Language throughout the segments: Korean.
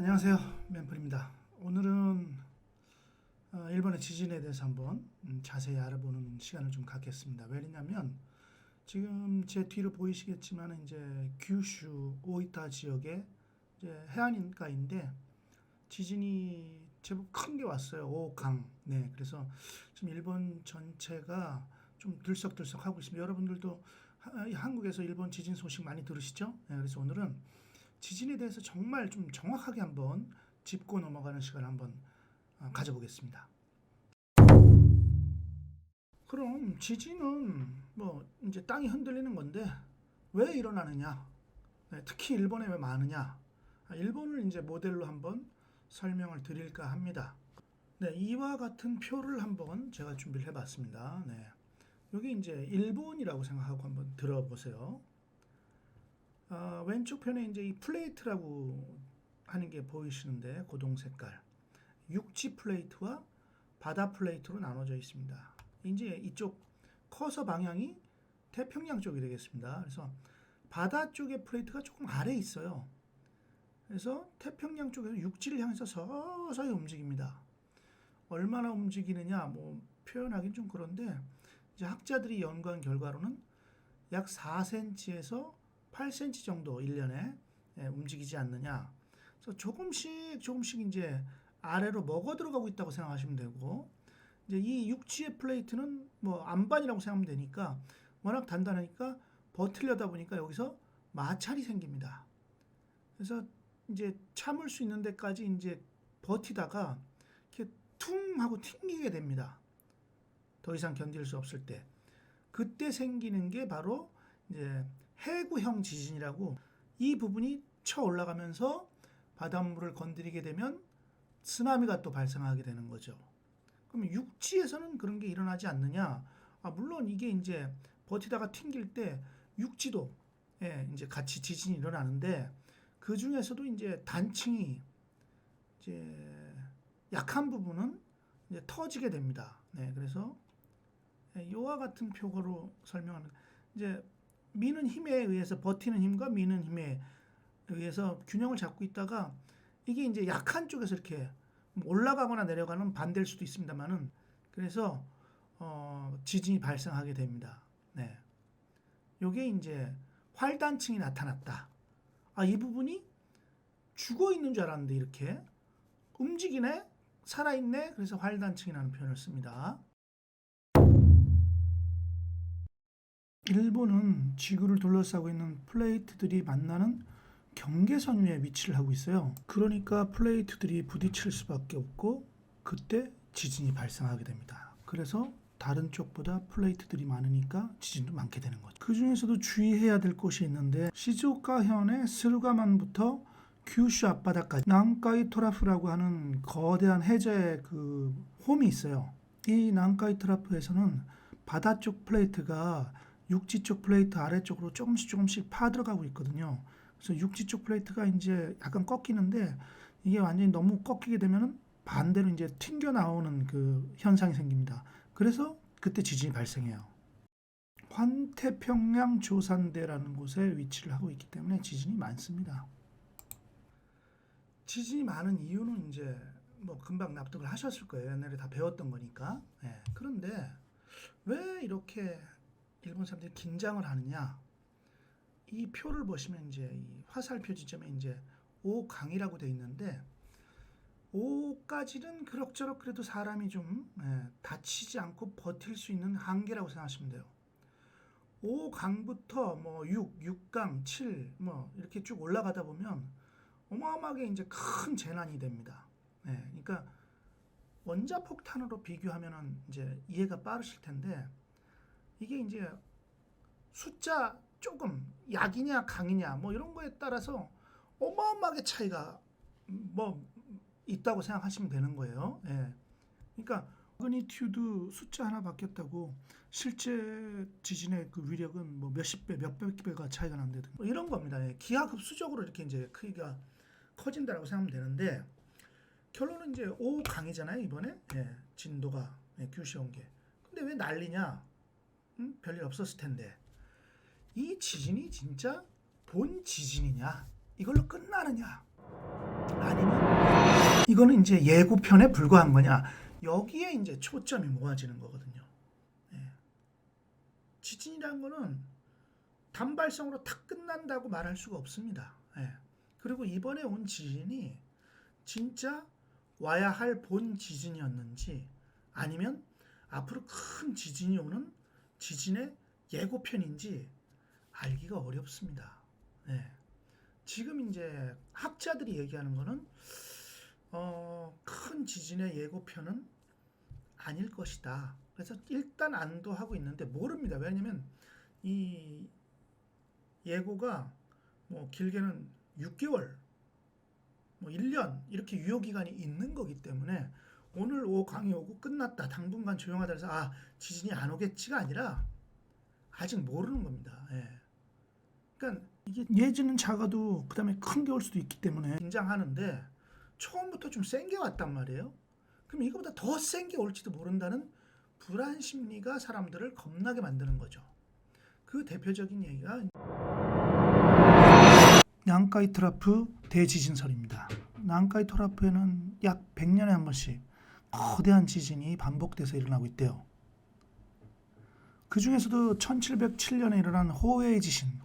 안녕하세요. 맨플입니다. 오늘은 일본의 지진에 대해서 한번 자세히 알아보는 시간을 좀 갖겠습니다. 왜냐면 지금 제 뒤로 보이시겠지만 이제 규슈 오이타 지역의 이제 해안가인데 지진이 제법 큰 게 왔어요. 5강. 네, 그래서 지금 일본 전체가 좀 들썩들썩 하고 있습니다. 여러분들도 한국에서 일본 지진 소식 많이 들으시죠? 네, 그래서 오늘은 지진에 대해서 정말 좀 정확하게 한번 짚고 넘어가는 시간을 한번 가져보겠습니다. 그럼 지진은 뭐 이제 땅이 흔들리는 건데 왜 일어나느냐? 네, 특히 일본에 왜 많으냐? 일본을 이제 모델로 한번 설명을 드릴까 합니다. 네, 이와 같은 표를 한번 제가 준비를 해봤습니다. 네, 여기 이제 일본이라고 생각하고 한번 들어보세요. 왼쪽 편에 이제 이 플레이트라고 하는 게 보이시는데 고동 색깔 육지 플레이트와 바다 플레이트로 나눠져 있습니다. 이제 이쪽 커서 방향이 태평양 쪽이 되겠습니다. 그래서 바다 쪽의 플레이트가 조금 아래에 있어요. 그래서 태평양 쪽에서 육지를 향해서 서서히 움직입니다. 얼마나 움직이느냐 뭐 표현하기는 좀 그런데 이제 학자들이 연구한 결과로는 약 4cm에서 8cm 정도 1년에 움직이지 않느냐. 그래서 조금씩 이제 아래로 먹어 들어가고 있다고 생각하시면 되고, 이제 이 육지의 플레이트는 뭐 안반이라고 생각하면 되니까 워낙 단단하니까 버틸려다 보니까 여기서 마찰이 생깁니다. 그래서 이제 참을 수 있는 데까지 이제 버티다가 이렇게 퉁 하고 튕기게 됩니다. 더 이상 견딜 수 없을 때. 그때 생기는 게 바로 이제 해구형 지진이라고, 이 부분이 쳐 올라가면서 바닷물을 건드리게 되면 쓰나미가 또 발생하게 되는 거죠. 그럼 육지에서는 그런 게 일어나지 않느냐? 물론 이게 이제 버티다가 튕길 때 육지도 이제 같이 지진이 일어나는데 그 중에서도 이제 단층이 이제 약한 부분은 이제 터지게 됩니다. 네, 그래서 이와 같은 표로 설명하는, 이제 미는 힘에 의해서, 버티는 힘과 미는 힘에 의해서 균형을 잡고 있다가 이게 이제 약한 쪽에서 이렇게 올라가거나 내려가는 반대일 수도 있습니다만은, 그래서 지진이 발생하게 됩니다. 네, 요게 이제 활단층이 나타났다. 이 부분이 죽어 있는 줄 알았는데 이렇게 움직이네, 살아있네. 그래서 활단층이라는 표현을 씁니다. 일본은 지구를 둘러싸고 있는 플레이트들이 만나는 경계선 위에 위치를 하고 있어요. 그러니까 플레이트들이 부딪힐 수밖에 없고 그때 지진이 발생하게 됩니다. 그래서 다른 쪽보다 플레이트들이 많으니까 지진도 많게 되는 거죠. 그 중에서도 주의해야 될 곳이 있는데, 시즈오카현의 스루가만부터 규슈 앞바다까지 난카이 토라프라고 하는 거대한 해저의 그 홈이 있어요. 이 난카이 토라프에서는 바다 쪽 플레이트가 육지 쪽 플레이트 아래쪽으로 조금씩 파들어가고 있거든요. 그래서 육지 쪽 플레이트가 이제 약간 꺾이는데, 이게 완전히 너무 꺾이게 되면 반대로 이제 튕겨 나오는 그 현상이 생깁니다. 그래서 그때 지진이 발생해요. 환태평양 조산대라는 곳에 위치를 하고 있기 때문에 지진이 많습니다. 지진이 많은 이유는 이제 뭐 금방 납득을 하셨을 거예요. 옛날에 다 배웠던 거니까. 그런데 왜 이렇게 일본 사람들이 긴장을 하느냐? 이 표를 보시면 이제 이 화살표 지점에 이제 5강이라고 되어 있는데, 5까지는 그럭저럭 그래도 사람이 좀 다치지 않고 버틸 수 있는 한계라고 생각하시면 돼요. 5강부터 뭐 6강, 7 뭐 이렇게 쭉 올라가다 보면 어마어마하게 이제 큰 재난이 됩니다. 그러니까 원자폭탄으로 비교하면은 이제 이해가 빠르실 텐데, 이게 이제 숫자 조금 약이냐 강이냐 뭐 이런 거에 따라서 어마어마하게 차이가 뭐 있다고 생각하시면 되는 거예요. 그러니까 마그니튜드 숫자 하나 바뀌었다고 실제 지진의 그 위력은 뭐 몇십 배, 몇백 배가 차이가 난다든 뭐 이런 겁니다. 기하급수적으로 이렇게 이제 크기가 커진다라고 생각하면 되는데, 결론은 이제 5강이잖아요 이번에. 진도가 규슈 온 게. 근데 왜 난리냐? 별일 없었을 텐데. 이 지진이 진짜 본 지진이냐? 이걸로 끝나느냐? 아니면 이거는 이제 예고편에 불과한 거냐? 여기에 이제 초점이 모아지는 거거든요. 예. 지진이라는 거는 단발성으로 탁 끝난다고 말할 수가 없습니다. 예. 그리고 이번에 온 지진이 진짜 와야 할 본 지진이었는지 아니면 앞으로 큰 지진이 오는 지진의 예고편인지 알기가 어렵습니다. 예. 지금 이제 학자들이 얘기하는 거는 큰 지진의 예고편은 아닐 것이다. 그래서 일단 안도하고 있는데 모릅니다. 왜냐면 이 예고가 뭐 길게는 6개월, 뭐 1년 이렇게 유효 기간이 있는 거기 때문에 오늘 강이 오고 끝났다. 당분간 조용하다 해서 지진이 안 오겠지가 아니라 아직 모르는 겁니다. 예. 그러니까 이게 예지는 작아도 그다음에 큰 게 올 수도 있기 때문에 긴장하는데 처음부터 좀 센 게 왔단 말이에요. 그럼 이거보다 더 센 게 올지도 모른다는 불안 심리가 사람들을 겁나게 만드는 거죠. 그 대표적인 얘기가 난카이 트라프 대지진설입니다. 난카이 트라프에는 약 100년에 한 번씩 거대한 지진이 반복돼서 일어나고 있대요. 그 중에서도 1707년에 일어난 호에이 지진,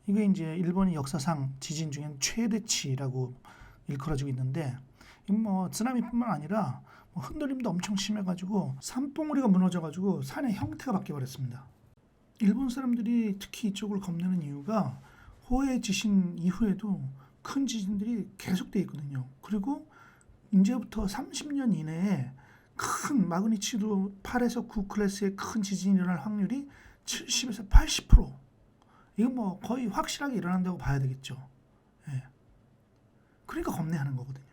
이게 이제 일본의 역사상 지진 중엔 최대치라고 일컬어지고 있는데, 뭐 쓰나미뿐만 아니라 뭐 흔들림도 엄청 심해가지고 산봉우리가 무너져가지고 산의 형태가 바뀌어버렸습니다. 일본 사람들이 특히 이쪽을 겁내는 이유가 호에 지진 이후에도 큰 지진들이 계속돼 있거든요. 그리고 이제부터 30년 이내에 큰 마그니튜드 8에서 9 클래스의 큰 지진이 일어날 확률이 70에서 80%. 이건 뭐 거의 확실하게 일어난다고 봐야 되겠죠. 예. 그러니까 겁내하는 거거든요.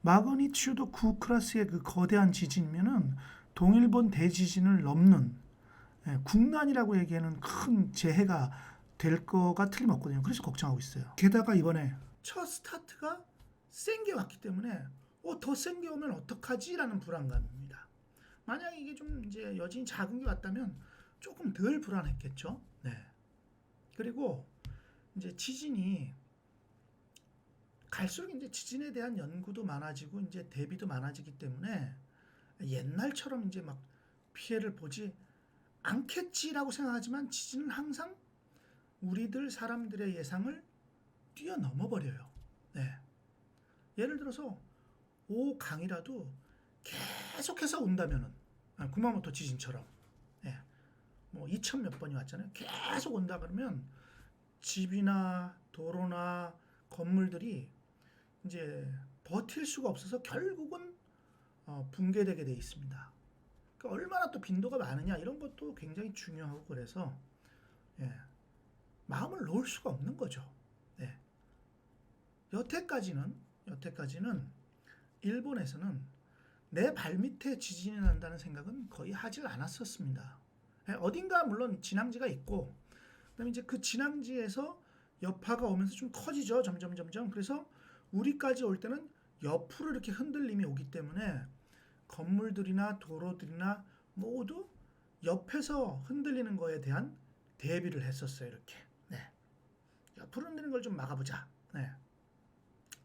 마그니튜드 9 클래스의 그 거대한 지진이면은 동일본 대지진을 넘는 국난이라고 얘기하는 큰 재해가 될 거가 틀림없거든요. 그래서 걱정하고 있어요. 게다가 이번에 첫 스타트가 센 게 왔기 때문에 더 센 게 오면 어떡하지? 라는 불안감입니다. 만약 이게 좀 이제 여진이 작은 게 왔다면 조금 덜 불안했겠죠. 네. 그리고 이제 지진이 갈수록 이제 지진에 대한 연구도 많아지고 이제 대비도 많아지기 때문에 옛날처럼 이제 막 피해를 보지 않겠지라고 생각하지만 지진은 항상 우리들 사람들의 예상을 뛰어넘어 버려요. 네. 예를 들어서 5강이라도 계속해서 온다면은 구마모토 지진처럼 뭐 2000 몇 번이 왔잖아요. 계속 온다 그러면 집이나 도로나 건물들이 이제 버틸 수가 없어서 결국은 붕괴되게 돼 있습니다. 그러니까 얼마나 또 빈도가 많으냐 이런 것도 굉장히 중요하고 그래서 마음을 놓을 수가 없는 거죠. 여태까지는 일본에서는 내 발밑에 지진이 난다는 생각은 거의 하질 않았었습니다. 어딘가 물론 진앙지가 있고 그다음에 이제 그 진앙지에서 여파가 오면서 좀 커지죠. 점점. 그래서 우리까지 올 때는 옆으로 이렇게 흔들림이 오기 때문에 건물들이나 도로들이나 모두 옆에서 흔들리는 거에 대한 대비를 했었어요. 이렇게. 옆으로 흔들리는 걸 좀 막아보자.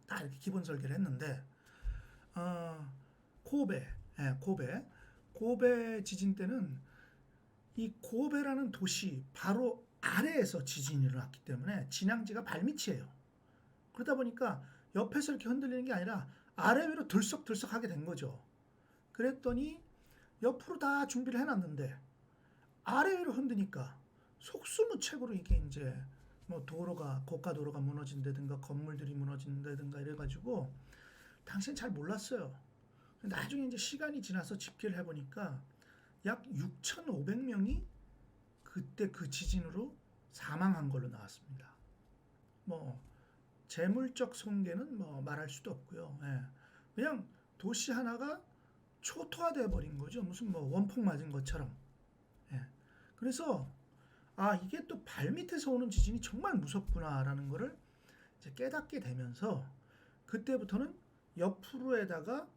다 이렇게 기본 설계를 했는데 고베 지진 때는 이 고베라는 도시 바로 아래에서 지진이 일어났기 때문에 진앙지가 발밑이에요. 그러다 보니까 옆에서 이렇게 흔들리는 게 아니라 아래 위로 들썩들썩 하게 된 거죠. 그랬더니 옆으로 다 준비를 해놨는데 아래 위로 흔드니까 속수무책으로 이게 이제 뭐 고가 도로가 무너진다든가 건물들이 무너진다든가 이래가지고 당시엔 잘 몰랐어요. 나중에 이제 시간이 지나서 집계를 해보니까 약 6,500명이 그때 그 지진으로 사망한 걸로 나왔습니다. 뭐 재물적 손괴는 뭐 말할 수도 없고요. 그냥 도시 하나가 초토화돼 버린 거죠. 무슨 뭐 원폭 맞은 것처럼. 그래서 이게 또 발밑에서 오는 지진이 정말 무섭구나라는 거를 이제 깨닫게 되면서 그때부터는 옆으로에다가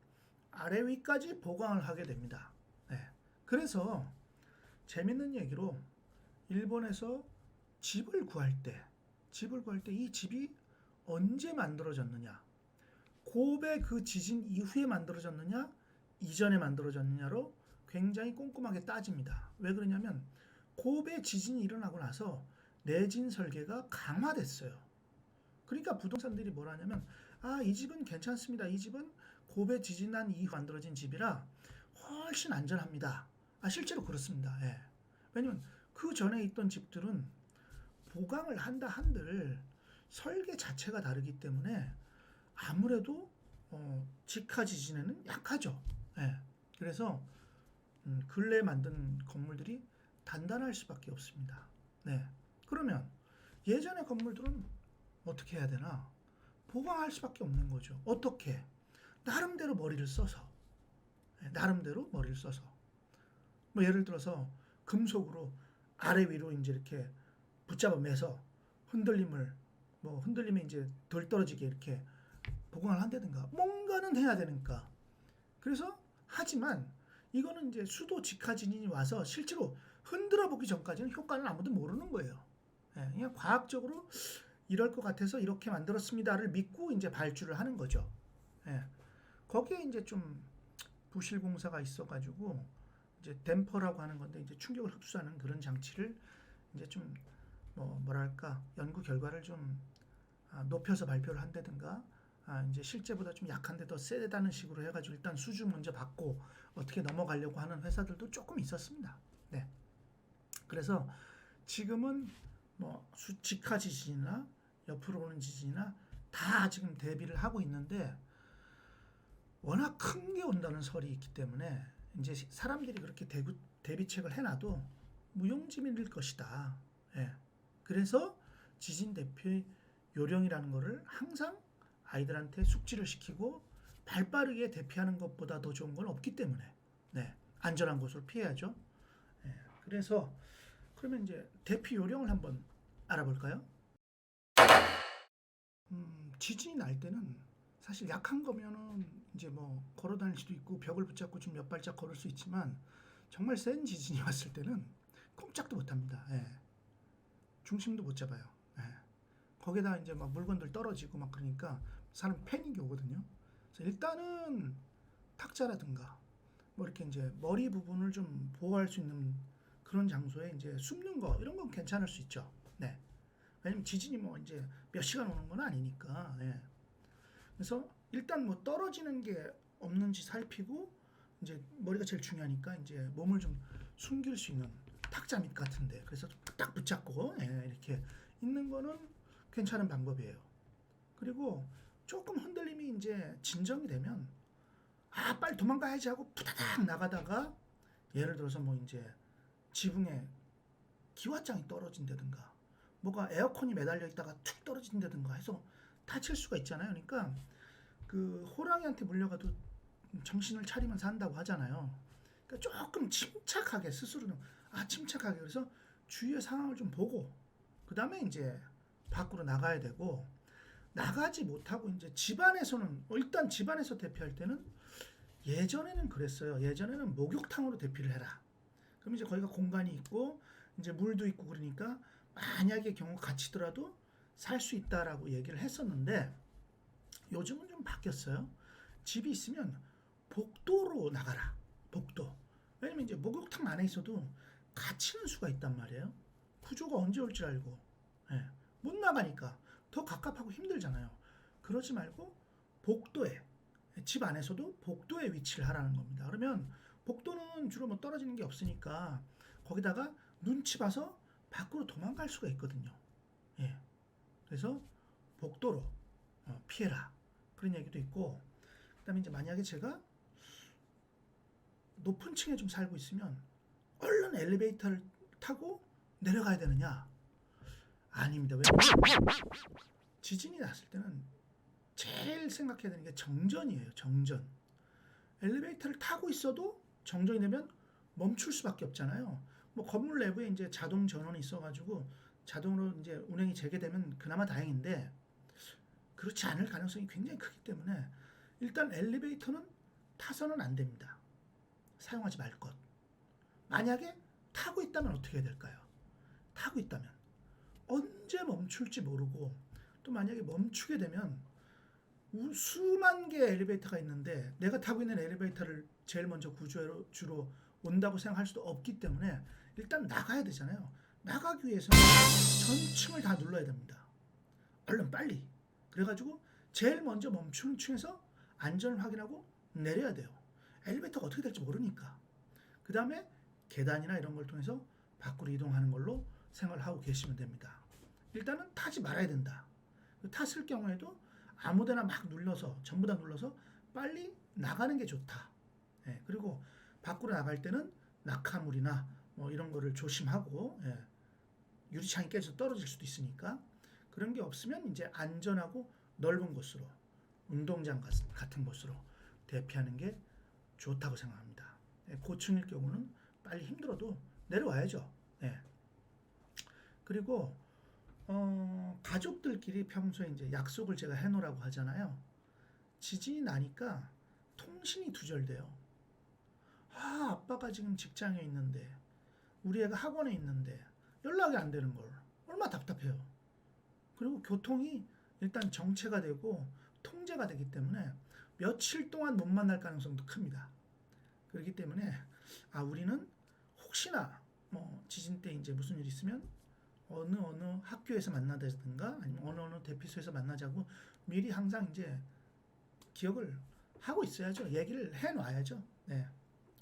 아래 위까지 보강을 하게 됩니다. 그래서 재밌는 얘기로 일본에서 집을 구할 때 이 집이 언제 만들어졌느냐 고베 그 지진 이후에 만들어졌느냐, 이전에 만들어졌느냐로 굉장히 꼼꼼하게 따집니다. 왜 그러냐면 고베 지진이 일어나고 나서 내진 설계가 강화됐어요. 그러니까 부동산들이 뭘 하냐면 이 집은 괜찮습니다. 이 집은 고베 지진 난 이후 만들어진 집이라 훨씬 안전합니다. 실제로 그렇습니다. 예. 왜냐면 그 전에 있던 집들은 보강을 한다 한들 설계 자체가 다르기 때문에 아무래도 직하 지진에는 약하죠. 예. 그래서 근래 만든 건물들이 단단할 수밖에 없습니다. 네. 그러면 예전의 건물들은 어떻게 해야 되나? 보강할 수밖에 없는 거죠. 어떻게? 나름대로 머리를 써서. 나름대로 머리를 써서. 뭐 예를 들어서 금속으로 아래 위로 이제 이렇게 붙잡아 매서 흔들림이 이제 덜 떨어지게 이렇게 보강을 한다든가 뭔가는 해야 되니까. 그래서 하지만 이거는 이제 수도 직하진이 와서 실제로 흔들어 보기 전까지는 효과는 아무도 모르는 거예요. 그냥 과학적으로 이럴 것 같아서 이렇게 만들었습니다를 믿고 이제 발주를 하는 거죠. 거기에 이제 좀 부실 공사가 있어가지고 이제 댐퍼라고 하는 건데 이제 충격을 흡수하는 그런 장치를 이제 좀 뭐랄까 연구 결과를 좀 높여서 발표를 한다든가 이제 실제보다 좀 약한데 더 세다는 식으로 해가지고 일단 수주 먼저 받고 어떻게 넘어가려고 하는 회사들도 조금 있었습니다. 네. 그래서 지금은 직하 지진이나 옆으로 오는 지진이나 다 지금 대비를 하고 있는데 워낙 큰 게 온다는 설이 있기 때문에 이제 사람들이 그렇게 대비책을 해놔도 무용지물일 것이다. 예. 그래서 지진 대피 요령이라는 거를 항상 아이들한테 숙지를 시키고 발빠르게 대피하는 것보다 더 좋은 건 없기 때문에 네. 안전한 곳을 피해야죠. 예. 그래서 그러면 이제 대피 요령을 한번 알아볼까요? 지진이 날 때는 사실 약한 거면은 이제 걸어 다닐 수도 있고 벽을 붙잡고 좀 몇 발짝 걸을 수 있지만 정말 센 지진이 왔을 때는 꼼짝도 못 합니다. 예. 중심도 못 잡아요. 예. 거기다 이제 막 물건들 떨어지고 막 그러니까 사람 패닉이 오거든요. 그래서 일단은 탁자라든가 이렇게 이제 머리 부분을 좀 보호할 수 있는 그런 장소에 이제 숨는 거 이런 건 괜찮을 수 있죠. 네. 왜냐면 지진이 이제 몇 시간 오는 건 아니니까. 네. 그래서 일단 떨어지는 게 없는지 살피고 이제 머리가 제일 중요하니까 이제 몸을 좀 숨길 수 있는 탁자 밑 같은데 그래서 딱 붙잡고 이렇게 있는 거는 괜찮은 방법이에요. 그리고 조금 흔들림이 이제 진정이 되면 빨리 도망가야지 하고 푸다닥 나가다가 예를 들어서 이제 지붕에 기와장이 떨어진다든가 뭐가 에어컨이 매달려 있다가 툭 떨어진다든가 해서 다칠 수가 있잖아요. 그러니까 그 호랑이한테 물려가도 정신을 차리면 산다고 하잖아요. 그러니까 조금 침착하게 스스로는 침착하게 그래서 주위의 상황을 좀 보고 그 다음에 이제 밖으로 나가야 되고 나가지 못하고 이제 집안에서는 일단 집안에서 대피할 때는 예전에는 그랬어요. 예전에는 목욕탕으로 대피를 해라. 그럼 이제 거기가 공간이 있고 이제 물도 있고 그러니까 만약에 경우가 갇히더라도 살 수 있다라고 얘기를 했었는데 요즘은 좀 바뀌었어요. 집이 있으면 복도로 나가라. 복도. 왜냐면 이제 목욕탕 안에 있어도 갇히는 수가 있단 말이에요. 구조가 언제 올 줄 알고. 예. 못 나가니까 더 갑갑하고 힘들잖아요. 그러지 말고 복도에 집 안에서도 복도에 위치를 하라는 겁니다. 그러면 복도는 주로 떨어지는 게 없으니까 거기다가 눈치 봐서 밖으로 도망갈 수가 있거든요. 예. 그래서 복도로 피해라. 그런 얘기도 있고 그다음에 이제 만약에 제가 높은 층에 좀 살고 있으면 얼른 엘리베이터를 타고 내려가야 되느냐? 아닙니다. 왜? 지진이 났을 때는 제일 생각해야 되는 게 정전이에요. 정전. 엘리베이터를 타고 있어도 정전이 되면 멈출 수밖에 없잖아요. 건물 내부에 이제 자동 전원이 있어가지고 자동으로 이제 운행이 재개되면 그나마 다행인데 그렇지 않을 가능성이 굉장히 크기 때문에 일단 엘리베이터는 타서는 안 됩니다. 사용하지 말 것. 만약에 타고 있다면 어떻게 해야 될까요? 타고 있다면 언제 멈출지 모르고 또 만약에 멈추게 되면 수만 개의 엘리베이터가 있는데 내가 타고 있는 엘리베이터를 제일 먼저 구조주로 온다고 생각할 수도 없기 때문에 일단 나가야 되잖아요. 나가기 위해서는 전 층을 다 눌러야 됩니다. 얼른 빨리. 그래가지고 제일 먼저 멈추는 층에서 안전을 확인하고 내려야 돼요. 엘리베이터가 어떻게 될지 모르니까. 그 다음에 계단이나 이런 걸 통해서 밖으로 이동하는 걸로 생각을 하고 계시면 됩니다. 일단은 타지 말아야 된다. 탔을 경우에도 아무데나 막 눌러서 전부 다 눌러서 빨리 나가는 게 좋다. 예, 그리고 밖으로 나갈 때는 낙하물이나 뭐 이런 거를 조심하고 예, 유리창이 깨져서 떨어질 수도 있으니까 그런 게 없으면 이제 안전하고 넓은 곳으로 운동장 같은 곳으로 대피하는 게 좋다고 생각합니다. 예, 고층일 경우는 빨리 힘들어도 내려와야죠. 예. 그리고 가족들끼리 평소에 이제 약속을 제가 해놓으라고 하잖아요. 지진이 나니까 통신이 두절돼요. 아빠가 지금 직장에 있는데 우리 애가 학원에 있는데 연락이 안 되는 걸 얼마나 답답해요. 그리고 교통이 일단 정체가 되고 통제가 되기 때문에 며칠 동안 못 만날 가능성도 큽니다. 그렇기 때문에 우리는 혹시나 뭐 지진 때 이제 무슨 일 있으면 어느 학교에서 만나다든가 아니면 어느 대피소에서 만나자고 미리 항상 이제 기억을 하고 있어야죠. 얘기를 해놔야죠. 네.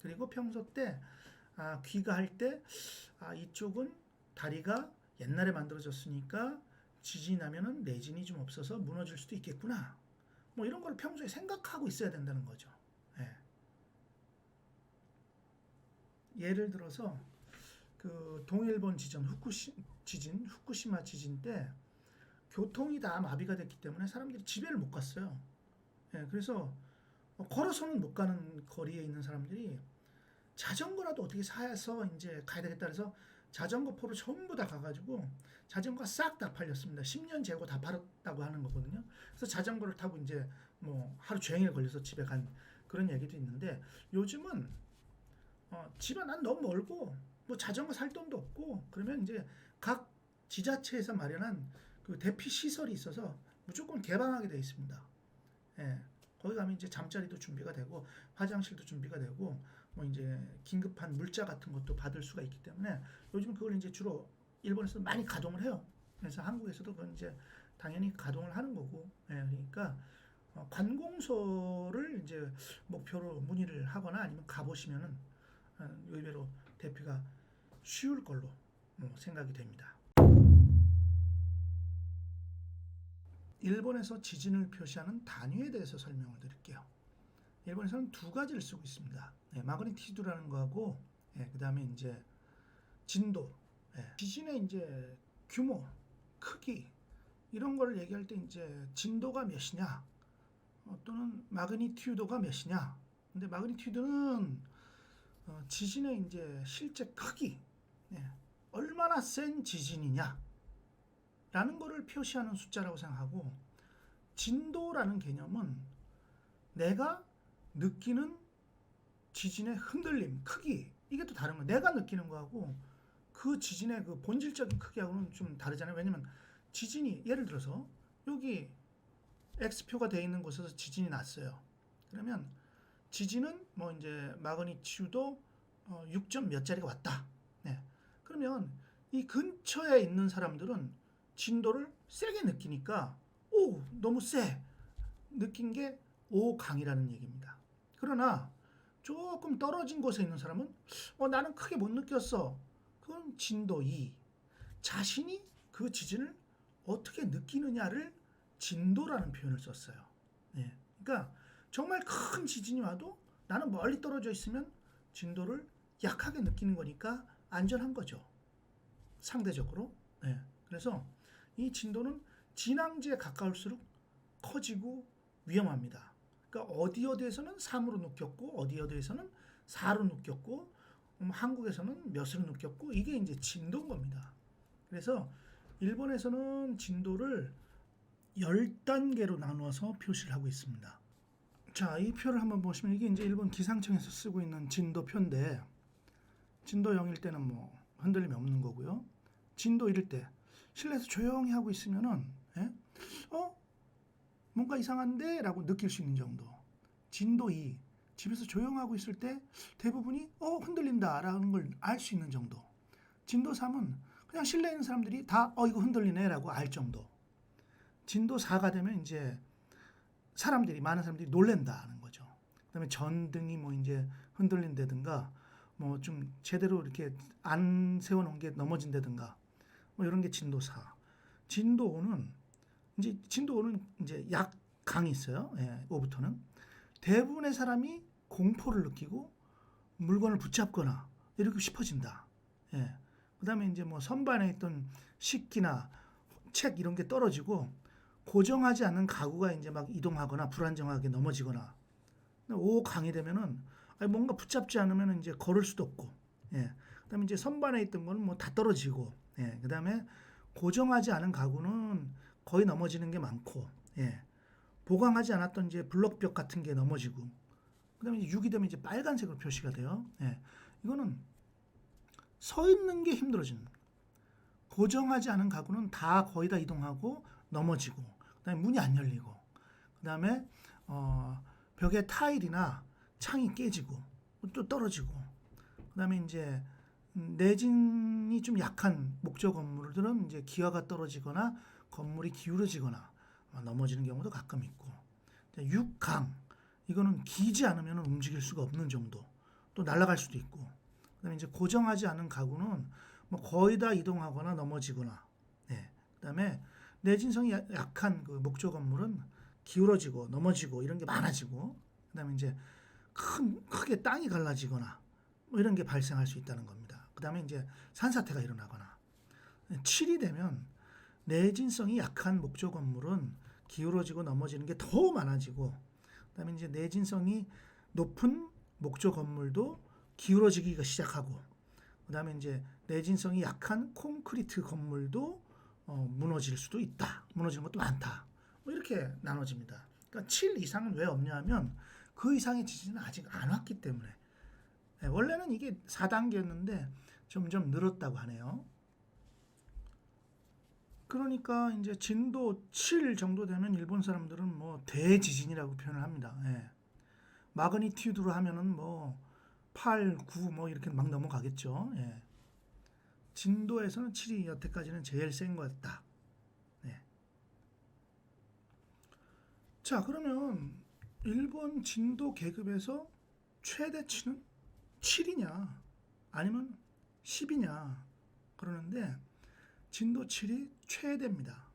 그리고 평소 때 귀가할 때 이쪽은 다리가 옛날에 만들어졌으니까 지진이 나면은 내진이 좀 없어서 무너질 수도 있겠구나. 뭐 이런 걸 평소에 생각하고 있어야 된다는 거죠. 네. 예를 들어서 그 동일본 지진 후쿠시마 지진 때 교통이 다 마비가 됐기 때문에 사람들이 집에를 못 갔어요. 예, 그래서 걸어서는 못 가는 거리에 있는 사람들이 자전거라도 어떻게 사서 이제 가야 되겠다 해서 자전거 포로 전부 다 가가지고 자전거가 싹 다 팔렸습니다. 10년 재고 다 팔았다고 하는 거거든요. 그래서 자전거를 타고 이제 뭐 하루 종일 걸려서 집에 간 그런 얘기도 있는데 요즘은 집에 난 너무 멀고 뭐 자전거 살 돈도 없고 그러면 이제 각 지자체에서 마련한 그 대피 시설이 있어서 무조건 개방하게 되어 있습니다. 예, 거기 가면 이제 잠자리도 준비가 되고 화장실도 준비가 되고 뭐 이제 긴급한 물자 같은 것도 받을 수가 있기 때문에 요즘 그걸 이제 주로 일본에서 많이 가동을 해요. 그래서 한국에서도 그건 이제 당연히 가동을 하는 거고, 예, 그러니까 관공서를 이제 목표로 문의를 하거나 아니면 가보시면은 의외로 대피가 쉬울 걸로 생각이 됩니다. 일본에서 지진을 표시하는 단위에 대해서 설명을 드릴게요. 일본에서는 두 가지를 쓰고 있습니다. 네, 마그니튜드라는 거하고 그 다음에 이제 진도, 지진의 이제 규모, 크기 이런 거를 얘기할 때 이제 진도가 몇이냐 또는 마그니튜드가 몇이냐. 근데 마그니튜드는 지진의 이제 실제 크기, 얼마나 센 지진이냐 라는 거를 표시하는 숫자라고 생각하고 진도라는 개념은 내가 느끼는 지진의 흔들림, 크기 이게 또 다른 거예요. 내가 느끼는 거하고 그 지진의 그 본질적인 크기하고는 좀 다르잖아요. 왜냐면 지진이 예를 들어서 여기 X표가 되어 있는 곳에서 지진이 났어요. 그러면 지진은 뭐 이제 마그니튜드 6점 몇 짜리가 왔다. 네. 그러면 이 근처에 있는 사람들은 진도를 세게 느끼니까 오 너무 세 느낀 게 5강이라는 얘기입니다. 그러나 조금 떨어진 곳에 있는 사람은 나는 크게 못 느꼈어. 그건 진도 2. 자신이 그 지진을 어떻게 느끼느냐를 진도라는 표현을 썼어요. 네. 그러니까 정말 큰 지진이 와도 나는 멀리 떨어져 있으면 진도를 약하게 느끼는 거니까 안전한 거죠. 상대적으로. 네. 그래서 이 진도는 진앙지에 가까울수록 커지고 위험합니다. 그러니까 어디에서는 3으로 느꼈고 어디에서는 4로 느꼈고 한국에서는 몇으로 느꼈고 이게 이제 진도인 겁니다. 그래서 일본에서는 진도를 10단계로 나누어서 표시를 하고 있습니다. 자, 이 표를 한번 보시면 이게 이제 일본 기상청에서 쓰고 있는 진도표인데 진도 0일 때는 뭐 흔들림이 없는 거고요. 진도 1일 때 실내에서 조용히 하고 있으면은 뭔가 이상한데 라고 느낄 수 있는 정도. 진도 2, 집에서 조용하고 있을 때 대부분이 흔들린다 라는 걸 알 수 있는 정도. 진도 3은 그냥 실내에 있는 사람들이 다 이거 흔들리네 라고 알 정도. 진도 4가 되면 이제 많은 사람들이 놀란다는 거죠. 그다음에 전등이 뭐 이제 흔들린다든가 뭐 좀 제대로 이렇게 안 세워놓은 게 넘어진다든가 뭐 이런 게 진도 4. 진도 5는 이제 약강이 있어요. 예, 5부터는 대부분의 사람이 공포를 느끼고 물건을 붙잡거나 이렇게 싶어진다. 예. 그다음에 이제 뭐 선반에 있던 식기나 책 이런 게 떨어지고 고정하지 않은 가구가 이제 막 이동하거나 불안정하게 넘어지거나 5강이 되면은 뭔가 붙잡지 않으면 이제 걸을 수도 없고, 예. 그다음에 이제 선반에 있던 거는 뭐 다 떨어지고, 예. 그다음에 고정하지 않은 가구는 거의 넘어지는 게 많고, 예. 보강하지 않았던 이제 블럭벽 같은 게 넘어지고, 그다음에 이제 6이 되면 이제 빨간색으로 표시가 돼요. 예. 이거는 서 있는 게 힘들어지는. 고정하지 않은 가구는 다 거의 다 이동하고 넘어지고, 그다음에 문이 안 열리고, 그다음에 벽에 타일이나 창이 깨지고 또 떨어지고, 그다음에 이제 내진이 좀 약한 목조 건물들은 이제 기와가 떨어지거나 건물이 기울어지거나 넘어지는 경우도 가끔 있고, 6강 이거는 기지 않으면 움직일 수가 없는 정도, 또 날아갈 수도 있고, 그다음에 이제 고정하지 않은 가구는 뭐 거의 다 이동하거나 넘어지거나, 네. 그다음에 내진성이 약한 그 목조 건물은 기울어지고 넘어지고 이런 게 많아지고, 그다음에 이제 크게 땅이 갈라지거나 뭐 이런 게 발생할 수 있다는 겁니다. 그다음에 이제 산사태가 일어나거나. 7이 되면 내진성이 약한 목조 건물은 기울어지고 넘어지는 게 더 많아지고, 그다음에 이제 내진성이 높은 목조 건물도 기울어지기가 시작하고, 그다음에 이제 내진성이 약한 콘크리트 건물도 무너질 수도 있다. 무너지는 것도 많다. 뭐 이렇게 나눠집니다. 그러니까 7 이상은 왜 없냐 하면 그 이상의 지진은 아직 안 왔기 때문에. 네, 원래는 이게 4단계였는데 점점 늘었다고 하네요. 그러니까 이제 진도 7 정도 되면 일본 사람들은 뭐 대지진이라고 표현을 합니다. 예. 마그니튜드로 하면은 뭐 8, 9 뭐 이렇게 막 넘어가겠죠. 예. 진도에서는 7이 여태까지는 제일 센 거였다. 네. 자, 그러면 일본 진도 계급에서 최대치는 7이냐 아니면 10이냐 그러는데, 진도 7이 최대입니다.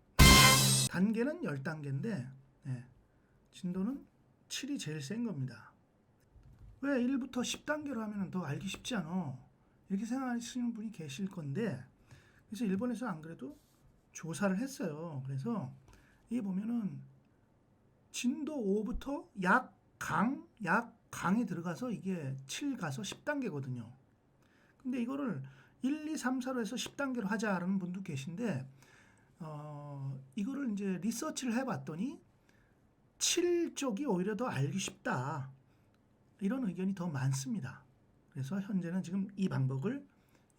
단계는 10단계인데 진도는 7이 제일 센 겁니다. 왜 1부터 10단계로 하면 더 알기 쉽지 않아? 이렇게 생각하시는 분이 계실 건데, 그래서 일본에서 안 그래도 조사를 했어요. 그래서 이 보면은 진도 5부터 약강에 들어가서 이게 7 가서 10단계거든요. 근데 이거를 1, 2, 3, 4로 해서 10단계로 하자라는 분도 계신데, 이거를 이제 리서치를 해봤더니 7 쪽이 오히려 더 알기 쉽다, 이런 의견이 더 많습니다. 그래서 현재는 지금 이 방법을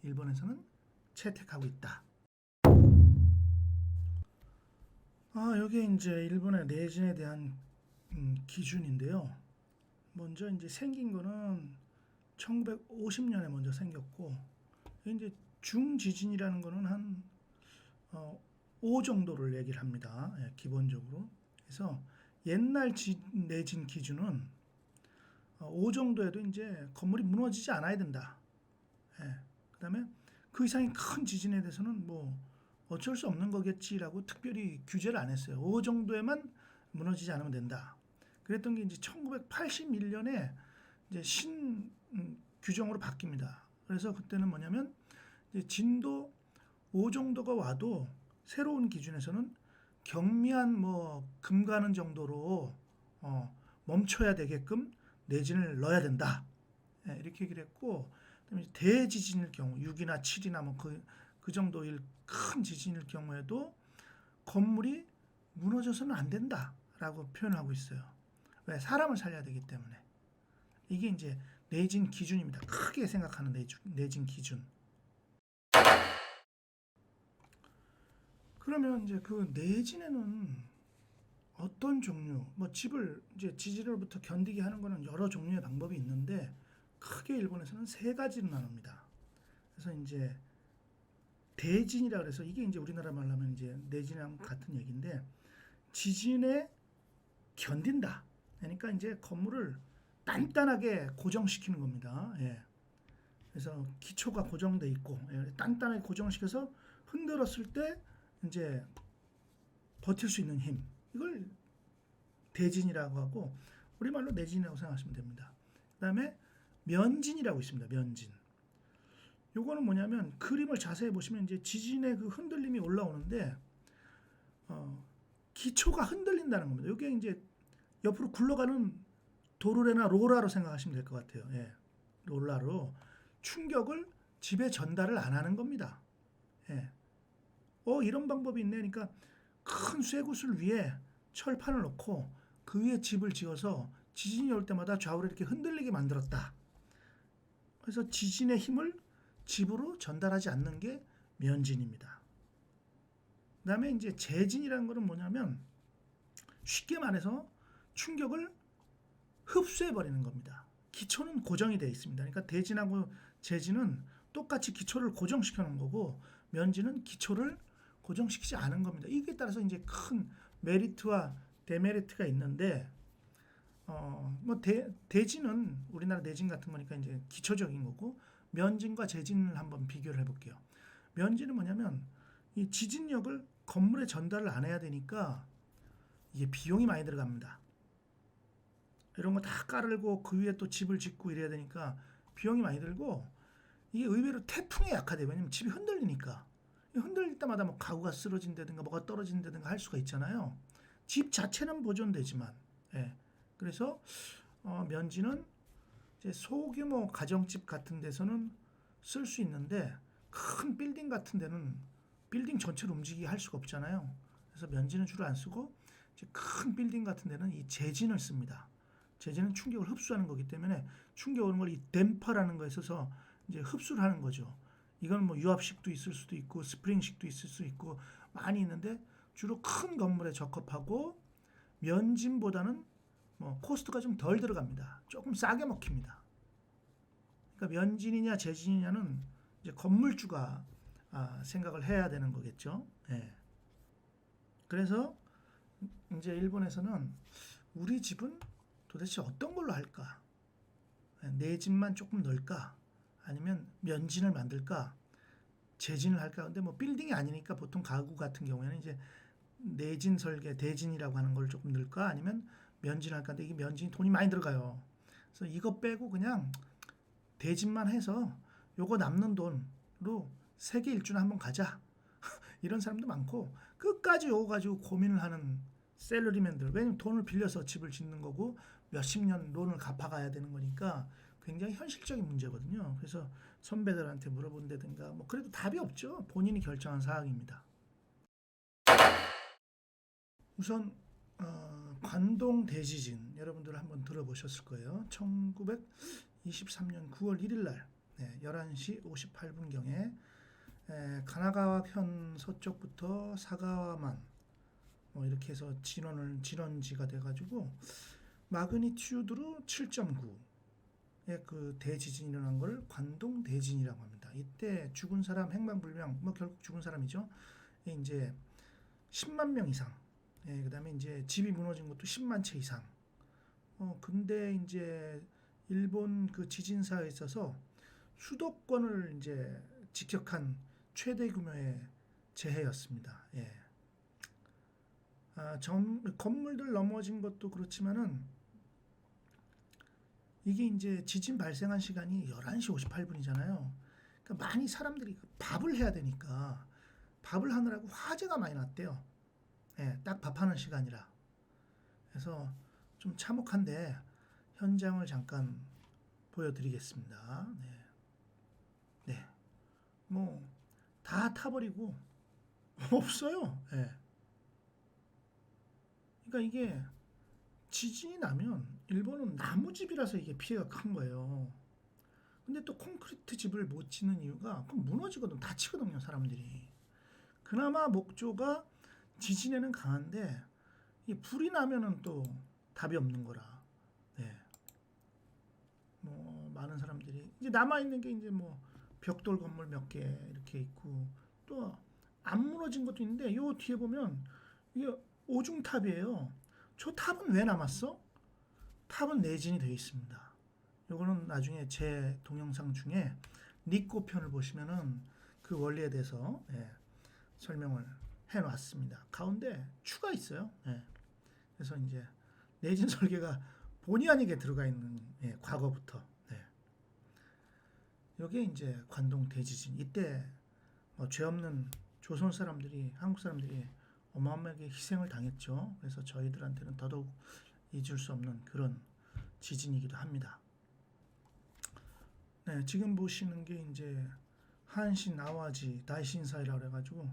일본에서는 채택하고 있다. 여기 이제 일본의 내진에 대한 기준인데요. 먼저 이제 생긴 거는 1950년에 먼저 생겼고, 이제 중지진이라는 거는 한 5 정도를 얘기를 합니다. 예, 기본적으로. 그래서 옛날 내진 기준은 5 정도에도 이제 건물이 무너지지 않아야 된다. 예, 그다음에 그 이상의 큰 지진에 대해서는 뭐 어쩔 수 없는 거겠지라고 특별히 규제를 안 했어요. 5 정도에만 무너지지 않으면 된다. 그랬던 게 이제 1981년에 이제 규정으로 바뀝니다. 그래서 그때는 뭐냐면 이제 진도 5 정도가 와도 새로운 기준에서는 경미한 뭐 금 가는 정도로 멈춰야 되게끔 내진을 넣어야 된다. 예, 이렇게 얘기를 했고, 그다음에 대지진일 경우 6이나 7이나 뭐 그 정도의 큰 지진일 경우에도 건물이 무너져서는 안 된다라고 표현하고 있어요. 왜? 사람을 살려야 되기 때문에. 이게 이제 내진 기준입니다. 크게 생각하는 내진 기준. 그러면 이제 그 내진에는 어떤 종류, 뭐 집을 이제 지진으로부터 견디게 하는 거는 여러 종류의 방법이 있는데 크게 일본에서는 세 가지로 나눕니다. 그래서 이제 대진이라 그래서 이게 이제 우리나라 말로 하면 이제 내진이랑 같은 얘기인데 지진에 견딘다. 그러니까 이제 건물을 단단하게 고정시키는 겁니다. 예. 그래서 기초가 고정돼 있고 단단하게 고정시켜서 흔들었을 때 이제 버틸 수 있는 힘 이걸 대진이라고 하고 우리말로 내진이라고 생각하시면 됩니다. 그다음에 면진이라고 있습니다. 면진. 요거는 뭐냐면 그림을 자세히 보시면 이제 지진의 그 흔들림이 올라오는데 기초가 흔들린다는 겁니다. 이게 이제 옆으로 굴러가는 도르래나 롤라로 생각하시면 될 것 같아요. 예. 롤라로 충격을 집에 전달을 안 하는 겁니다. 예. 이런 방법이 있네. 그러니까 큰 쇠구슬 위에 철판을 놓고 그 위에 집을 지어서 지진이 올 때마다 좌우로 이렇게 흔들리게 만들었다. 그래서 지진의 힘을 집으로 전달하지 않는 게 면진입니다. 그다음에 이제 재진이라는 것은 뭐냐면 쉽게 말해서 충격을 흡수해 버리는 겁니다. 기초는 고정이 되어 있습니다. 그러니까 대진하고 재진은 똑같이 기초를 고정시켜 놓은 거고 면진은 기초를 고정시키지 않은 겁니다. 이게 따라서 이제 큰 메리트와 데메리트가 있는데 뭐 대진은 우리나라 내진 같은 거니까 이제 기초적인 거고 면진과 재진을 한번 비교를 해볼게요. 면진은 뭐냐면 이 지진력을 건물에 전달을 안 해야 되니까 이게 비용이 많이 들어갑니다. 이런 거 다 깔고 그 위에 또 집을 짓고 이래야 되니까 비용이 많이 들고 이게 의외로 태풍에 약하대요. 왜냐면 집이 흔들리니까. 흔들릴 때마다 뭐 가구가 쓰러진다든가 뭐가 떨어진다든가 할 수가 있잖아요. 집 자체는 보존되지만 예. 그래서 면지는 이제 소규모 가정집 같은 데서는 쓸 수 있는데 큰 빌딩 같은 데는 빌딩 전체를 움직이게 할 수가 없잖아요. 그래서 면지는 주로 안 쓰고 이제 큰 빌딩 같은 데는 이 재진을 씁니다. 재진은 충격을 흡수하는 거기 때문에 충격 오는 걸 이 댐퍼라는 거에 있어서 이제 흡수를 하는 거죠. 이건 뭐 유압식도 있을 수도 있고 스프링식도 있을 수 있고 많이 있는데 주로 큰 건물에 적합하고 면진보다는 뭐 코스트가 좀 덜 들어갑니다. 조금 싸게 먹힙니다. 그러니까 면진이냐 재진이냐는 이제 건물주가 생각을 해야 되는 거겠죠. 예. 그래서 이제 일본에서는 우리 집은 도대체 어떤 걸로 할까? 내 집만 조금 넓까? 아니면 면진을 만들까? 재진을 할까? 근데 뭐 빌딩이 아니니까 보통 가구 같은 경우에는 이제 내진 설계, 대진이라고 하는 걸 조금 넣을까? 아니면 면진을 할까? 근데 이게 면진이 돈이 많이 들어가요. 그래서 이거 빼고 그냥 대진만 해서 요거 남는 돈으로 세계 일주는 한번 가자. 이런 사람도 많고 끝까지 요거 가지고 고민을 하는 셀러리맨들. 왜냐면 돈을 빌려서 집을 짓는 거고 몇십 년 론을 갚아가야 되는 거니까 굉장히 현실적인 문제거든요. 그래서 선배들한테 물어본다든가 뭐 그래도 답이 없죠. 본인이 결정한 사항입니다. 우선 관동 대지진 여러분들 한번 들어보셨을 거예요. 1923년 9월 1일 날 11시 58분경에 가나가와 서쪽부터 사가와만 뭐 이렇게 해서 진원지가 돼가지고 마그니튜드로 7.9의 그 대지진이 일어난 걸 관동 대진이라고 합니다. 이때 죽은 사람 행방불명 뭐 결국 죽은 사람이죠. 이제 10만 명 이상. 그다음에 이제 집이 무너진 것도 10만 채 이상. 근데 이제 일본 그 지진사에 있어서 수도권을 이제 직격한 최대 규모의 재해였습니다. 예. 건물들 넘어진 것도 그렇지만은 이게 이제 지진 발생한 시간이 11시 58분이잖아요. 그러니까 많이 사람들이 밥을 해야 되니까 밥을 하느라고 화재가 많이 났대요. 예, 딱 밥하는 시간이라. 그래서 좀 참혹한데 현장을 잠깐 보여드리겠습니다. 네. 네. 뭐 다 타버리고 없어요. 예. 그러니까 이게 지진이 나면 일본은 나무집이라서 이게 피해가 큰 거예요. 근데 또 콘크리트 집을 못 짓는 이유가 그럼 무너지거든, 다치거든요, 사람들이. 그나마 목조가 지진에는 강한데 이 불이 나면은 또 답이 없는 거라. 네. 뭐 많은 사람들이 이제 남아 있는 게 이제 뭐 벽돌 건물 몇 개 이렇게 있고 또 안 무너진 것도 있는데 요 뒤에 보면 이게 오중탑이에요. 저 탑은 왜 남았어? 탑은 내진이 되어 있습니다. 요거는 나중에 제 동영상 중에 니꼬 편을 보시면은 그 원리에 대해서 설명을 해놨습니다. 가운데 추가 있어요. 그래서 이제 내진 설계가 본의 아니게 들어가 있는 과거부터. 이게 이제 관동 대지진. 이때 뭐 죄 없는 조선 사람들이 한국 사람들이 어마어마하게 희생을 당했죠. 그래서 저희들한테는 더더욱 잊을 수 없는 그런 지진이기도 합니다. 네, 지금 보시는 게 이제 한신 아와지 다이신사이라고 해가지고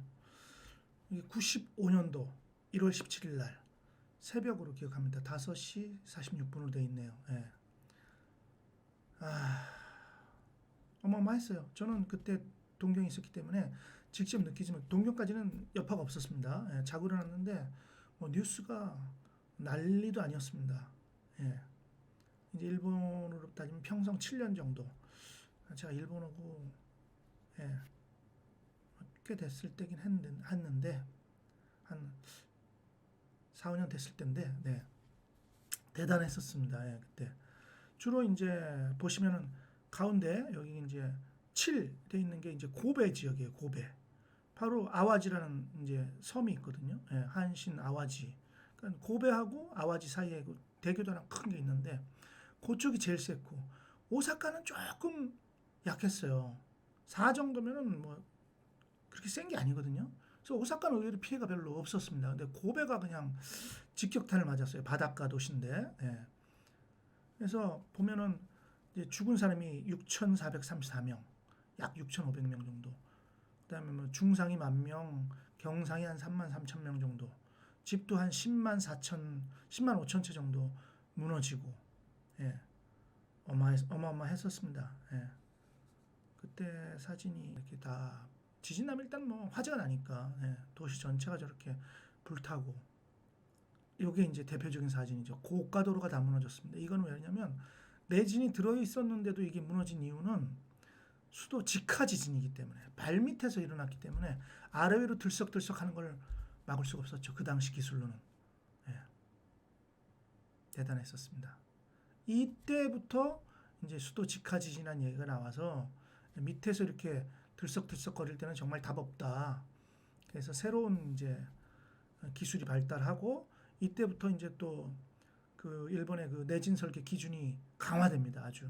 95년도 1월 17일 날 새벽으로 기억합니다. 5시 46분으로 되어 있네요. 어마어마했어요. 저는 그때 동경에 있었기 때문에 직접 느끼지만 동경까지는 여파가 없었습니다. 자고 일어났는데 뭐 뉴스가 난리도 아니었습니다. 이제 일본으로 따지면 평성 7년 정도. 제가 일본어고 꽤 됐을 때긴 했는데 한 4, 5년 됐을 때인데 대단했었습니다. 그때 주로 이제 보시면은 가운데 여기 이제 7 돼 있는 게 이제 고베 지역이에요. 고베. 바로 아와지라는 이제 섬이 있거든요. 한신 아와지. 그러니까 고베하고 아와지 사이에 그 대교도 하나 큰 게 있는데 그쪽이 제일 셌고 오사카는 조금 약했어요. 4 정도면은 뭐 그렇게 센 게 아니거든요. 그래서 오사카는 의외로 피해가 별로 없었습니다. 근데 고베가 그냥 직격탄을 맞았어요. 바닷가 도시인데. 그래서 보면은 이제 죽은 사람이 6,434명, 약 6,500명 정도. 그다음에 뭐 중상이 10,000명, 경상이 한 33,000명 정도. 집도 한 10만 5천 채 정도 무너지고, 어마어마했었습니다. 그때 사진이 이렇게 다 지진 나면 일단 뭐 화재가 나니까 도시 전체가 저렇게 불타고 이게 이제 대표적인 사진이죠. 고가도로가 다 무너졌습니다. 이건 왜냐면 내진이 들어 있었는데도 이게 무너진 이유는 수도 직하 지진이기 때문에 발밑에서 일어났기 때문에 아래 위로 들썩들썩 하는 걸 막을 수가 없었죠. 그 당시 기술로는. 대단했었습니다. 이때부터 이제 수도 직하 지진이라는 얘기가 나와서 밑에서 이렇게 들썩들썩 거릴 때는 정말 답 없다. 그래서 새로운 이제 기술이 발달하고 이때부터 이제 또 그 일본의 그 내진 설계 기준이 강화됩니다. 아주.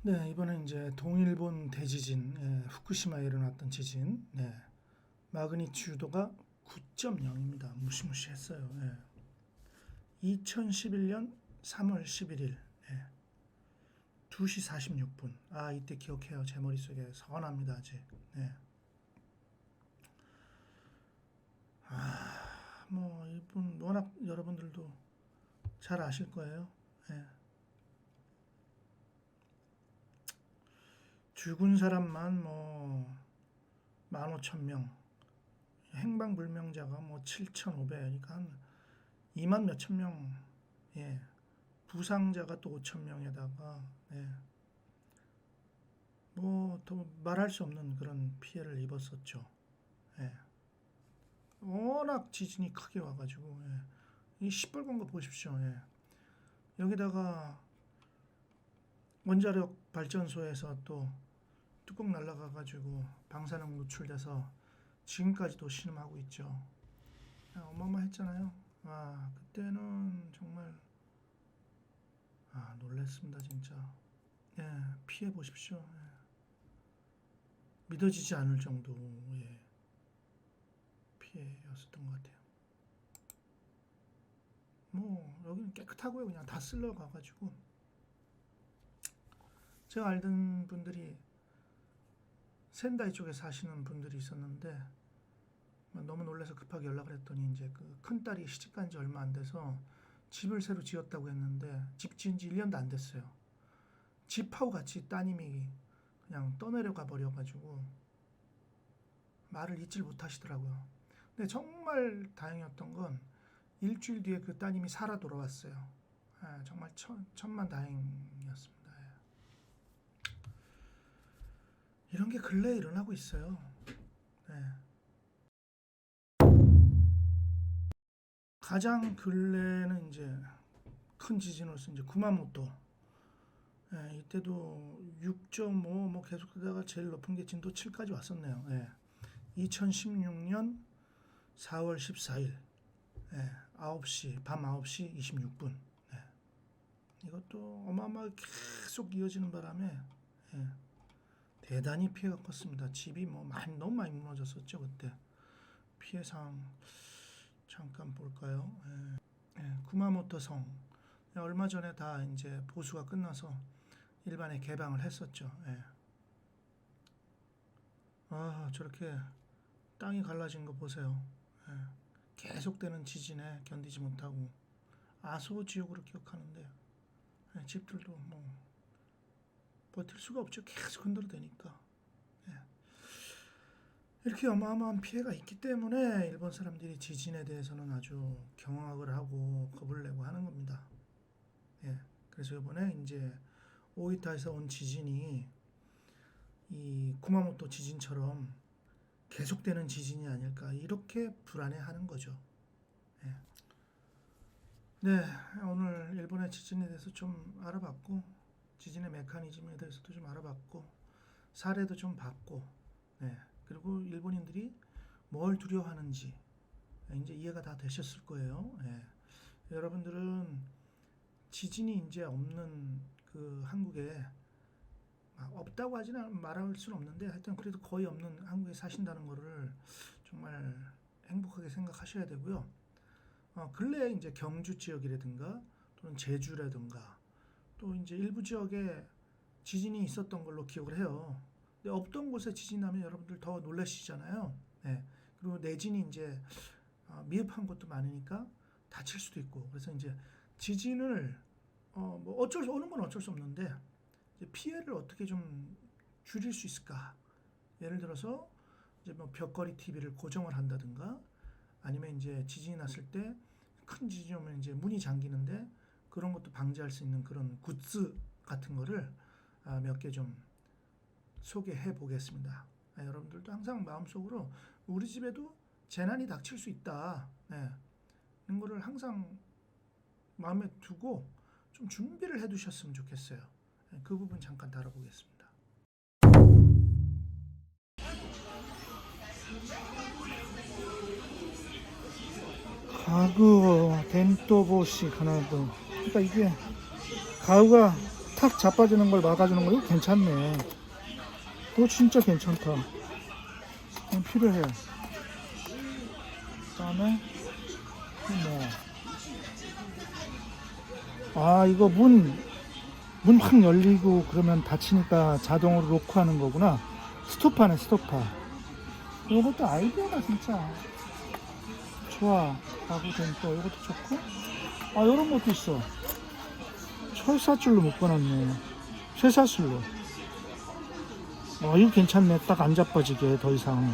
네, 이번에 이제 동일본 대지진, 후쿠시마에 일어났던 지진, 마그니튜도가 9.0입니다. 무시무시했어요. 2011년 3월 11일, 2시 46분. 아, 이때 기억해요. 제 머릿속에 선합니다, 아직. 네. 뭐 이분 워낙 여러분들도 잘 아실 거예요. 네. 죽은 사람만 뭐 15,000명, 행방불명자가 뭐 7,500, 그러니까 한 2만 몇천 명, 예. 부상자가 또 5,000명에다가, 예. 뭐 더 말할 수 없는 그런 피해를 입었었죠. 예. 워낙 지진이 크게 와가지고, 예. 이 시뻘건 거 보십시오. 예. 여기다가 원자력 발전소에서 또 뚜껑 날아가가지고 방사능 노출돼서 지금까지도 신음하고 있죠. 어마어마했잖아요. 와, 그때는 정말 놀랬습니다, 진짜. 예, 피해 보십시오. 예. 믿어지지 않을 정도의 피해였었던 것 같아요. 뭐 여기는 깨끗하고요, 그냥 다 쓸러 가가지고. 제가 알던 분들이 센다이 쪽에 사시는 분들이 있었는데 너무 놀라서 급하게 연락을 했더니 이제 그 큰딸이 시집간 지 얼마 안 돼서 집을 새로 지었다고 했는데 집 지은 지 1년도 안 됐어요. 집하고 같이 따님이 그냥 떠내려가 버려가지고 말을 잊질 못하시더라고요. 근데 정말 다행이었던 건 일주일 뒤에 그 따님이 살아 돌아왔어요. 정말 천만 다행이었습니다. 이런 게 근래에 일어나고 있어요. 네. 가장 근래는 이제 큰 지진으로서 이제 구마모토. 이때도 6.5 뭐 계속하다가 제일 높은 게 진도 7까지 왔었네요. 2016년 4월 14일 9시 밤 9시 26분. 이것도 어마어마하게 계속 이어지는 바람에 대단히 피해가 컸습니다. 집이 뭐 너무 많이 무너졌었죠 그때. 피해 상황 잠깐 볼까요? 구마모토 성 얼마 전에 다 이제 보수가 끝나서 일반에 개방을 했었죠. 저렇게 땅이 갈라진 거 보세요. 계속되는 지진에 견디지 못하고 아소지옥으로 기억하는데 집들도 뭐 버틸 수가 없죠. 계속 흔들어대니까. 이렇게 어마어마한 피해가 있기 때문에 일본 사람들이 지진에 대해서는 아주 경악을 하고 겁을 내고 하는 겁니다. 그래서 이번에 이제 오이타에서 온 지진이 이 구마모토 지진처럼 계속되는 지진이 아닐까 이렇게 불안해하는 거죠. 네, 오늘 일본의 지진에 대해서 좀 알아봤고 지진의 메커니즘에 대해서도 좀 알아봤고 사례도 좀 봤고 그리고 일본인들이 뭘 두려워하는지 이제 이해가 다 되셨을 거예요. 여러분들은 지진이 이제 없는 그 한국에 없다고 하지는 말할 수는 없는데 하여튼 그래도 거의 없는 한국에 사신다는 거를 정말 행복하게 생각하셔야 되고요. 근래에 이제 경주 지역이라든가 또는 제주라든가 또 이제 일부 지역에 지진이 있었던 걸로 기억을 해요. 근데 없던 곳에 지진 나면 여러분들 더 놀라시잖아요. 그리고 내진이 이제 미흡한 곳도 많으니까 다칠 수도 있고. 그래서 이제 지진을 뭐 오는 건 어쩔 수 없는데 이제 피해를 어떻게 좀 줄일 수 있을까? 예를 들어서 이제 뭐 벽걸이 TV를 고정을 한다든가 아니면 이제 지진이 났을 때 큰 지진이 오면 이제 문이 잠기는데 그런 것도 방지할 수 있는 그런 굿즈 같은 거를 몇 개 좀 소개해 보겠습니다. 여러분들도 항상 마음속으로 우리 집에도 재난이 닥칠 수 있다. 이런 거를 항상 마음에 두고 좀 준비를 해 두셨으면 좋겠어요. 그 부분 잠깐 다뤄보겠습니다. 가구 덴토보시 가나도. 그러니까 이게 가구가 탁 자빠지는 걸 막아주는 거 이거 괜찮네. 그거 진짜 괜찮다. 필요해. 그다음에 뭐 이거 문 문 확 열리고 그러면 닫히니까 자동으로 로크하는 거구나. 스토퍼네, 스토퍼. 이것도 아이디어가 진짜 좋아. 가구 댐퍼 이것도 좋고. 아, 이런 것도 있어. 철사줄로 묶어놨네. 쇠사슬로. 이거 괜찮네. 딱 안 자빠지게 더 이상.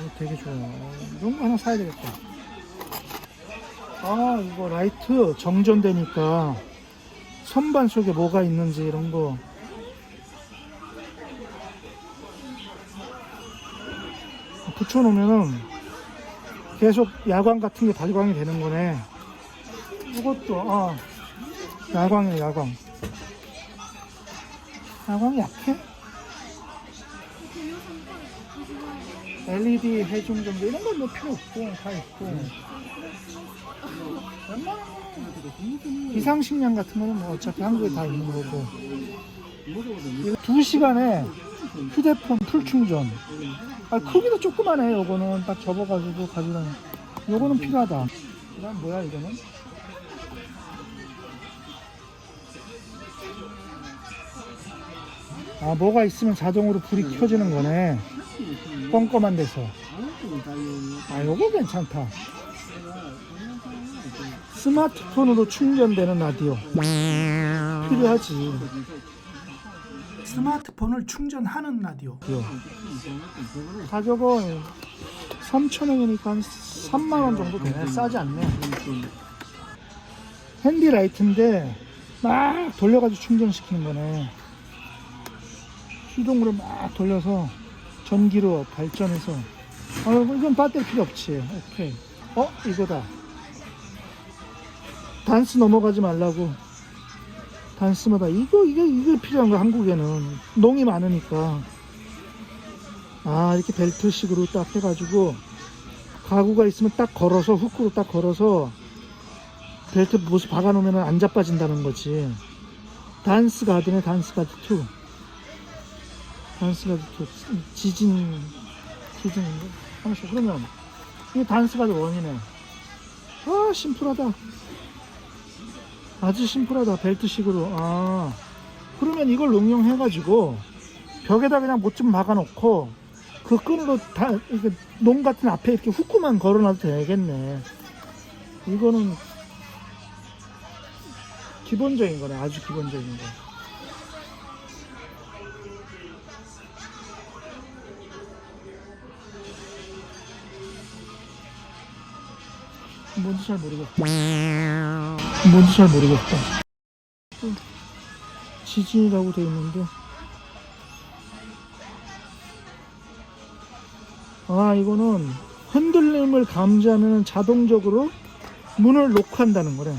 이거 되게 좋아요. 이런 거 하나 사야 되겠다. 아, 이거 라이트 정전되니까 선반 속에 뭐가 있는지 이런 거. 붙여놓으면은 계속 야광 같은 게 발광이 되는 거네. 이것도, 야광이네, 야광. 야광이 약해? LED 해중 정도 이런 건 뭐 필요 없고 다 있고. 비상식량 같은 거는 뭐 어차피 한국에 다 있는 거고. 2시간에 휴대폰 풀 충전. 크기도 조그만해. 요거는 딱 접어가지고 가져다니. 요거는 필요하다. 그다음 뭐야 이거는? 뭐가 있으면 자동으로 불이 켜지는 거네. 껌껌한 데서. 요거 괜찮다. 스마트폰으로 충전되는 라디오. 필요하지. 스마트폰을 충전하는 라디오. 가격은 3,000원이니까 한 3만원 정도 되네. 싸지 않네. 핸디 라이트인데 막 돌려가지고 충전시키는 거네. 수동으로 막 돌려서 전기로 발전해서. 이건 배터리 필요 없지. 오케이. 이거다. 단스 넘어가지 말라고. 단스마다 이게 필요한 거. 한국에는 농이 많으니까. 이렇게 벨트식으로 딱 해가지고 가구가 있으면 딱 걸어서 훅으로 딱 걸어서 벨트 모습 박아놓으면 안 자빠진다는 거지. 단스 가드네. 단스 가드 2. 단스 가드 2. 지진 하면서. 그러면 이게 단스 가드 1이네. 심플하다. 아주 심플하다. 벨트식으로. 그러면 이걸 응용해가지고 벽에다 그냥 못 좀 박아놓고 그 끈으로 다 이렇게 농 같은 앞에 이렇게 후크만 걸어놔도 되겠네. 이거는 기본적인 거네. 아주 기본적인 거. 뭔지 잘 모르겠다. 지진이라고 되어 있는데. 이거는 흔들림을 감지하면 자동적으로 문을 록한다는 거래.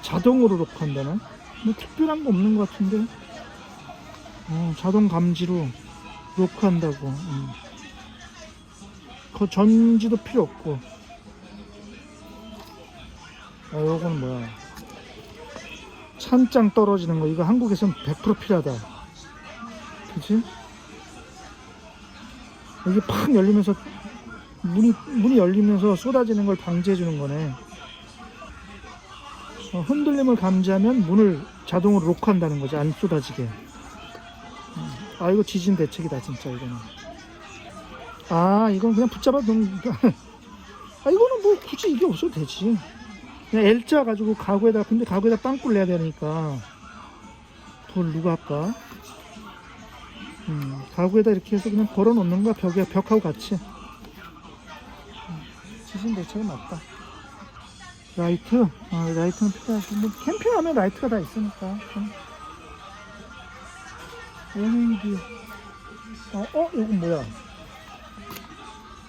자동으로 록한다네. 뭐 특별한 거 없는 것 같은데. 자동 감지로 록한다고. 그 전지도 필요 없고. 요거는 뭐야? 찬장 떨어지는 거. 이거 한국에선 100% 필요하다. 그치? 이게 팍 열리면서 문이 열리면서 쏟아지는 걸 방지해 주는 거네. 흔들림을 감지하면 문을 자동으로 록한다는 거지. 안 쏟아지게. 이거 지진 대책이다 진짜. 이거는. 이건 그냥 붙잡아 놓는. 이거는 뭐 굳이 이게 없어도 되지. 그냥 L자 가지고 가구에다. 근데 가구에다 빵꾸를 내야 되니까 그걸 누가 할까? 가구에다 이렇게 해서 그냥 걸어 놓는 거야. 벽하고 같이. 지진 대책은 맞다. 라이트? 라이트는 필요하지. 뭐 캠핑하면 라이트가 다 있으니까. LED. 이건 뭐야?